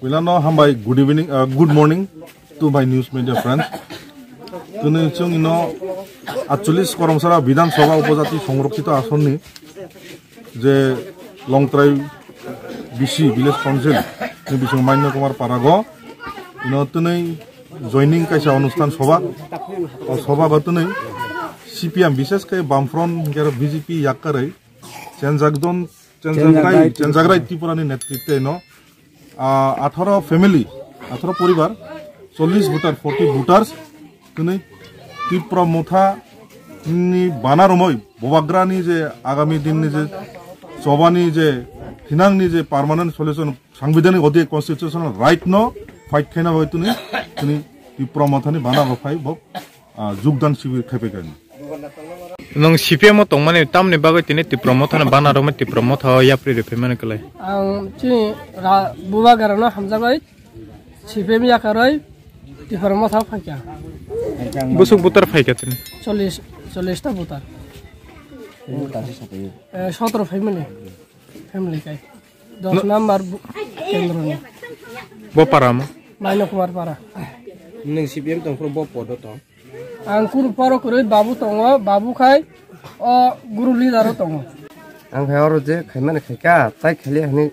Wilano hambai good evening, good morning to my news media friends. Tuni chung ino 48 koromsara Bidhan Sabha Upojati Songrokito Asonni je long drive BC village council ni bisung Maino Kumar Parago ino tuni joining kaisa অনুষ্ঠান সভা গতনে CPM বিশেষ করে বামফ্রন্ট গের BJP ইয়াকারে চেনজাগরাই ত্রিপুরানি নেতৃত্বে নো 18 family 18 পরিবার 40 voter 40 voters তনে Tripura মোথা নি বানারময় ববাগ্রানি যে আগামী দিননি যে সবানি যে হিনাংনি যে পার্মানেন্ট সলিউশন সাংবিধানিক অধি কনস্টিটিউশনাল রাইট নো ফাইট খাইনা হয়তুনি তুমি ত্রিপুরা মোথানি বানারফাই বক যোগদান শিবির খাইপেগান nong CPM tongmani tamni bagai tini Tripura মোথানি বানারময় Tripura মোথা ইয়াপ্রি রেফেমানে কলাই চি বুবা গারনা হামজাগাই CPM ইয়াকারই ত্রিপুরা মোথা ফাইকা busuk butar faika tini 40 টা বুতার 17 ফ্যামিলি কাই 10 number কেন্দ্রনি boparama Maino Kumar Para neng CPM tong pro bopodo to angkur paro kuroi babu tongo babu khai o guru leader tongo ang hayor je khaimane khaika tai khali hani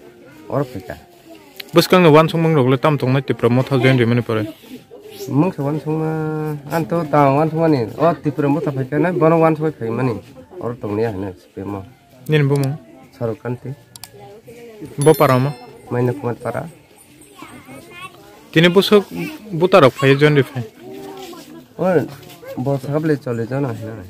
or khaika buskang no wan songmang rogle tam tongna Tripura মোথা join remani pare mung khawan songma anto ta wan thmani o Tripura মোথা khaika na bono wan soi khaimani or tongni hane CPM nin bumo sarukanti boparama Maino Kumar Para tini busuk butarok fai join refe और बहुत सब ले चले जाना है ना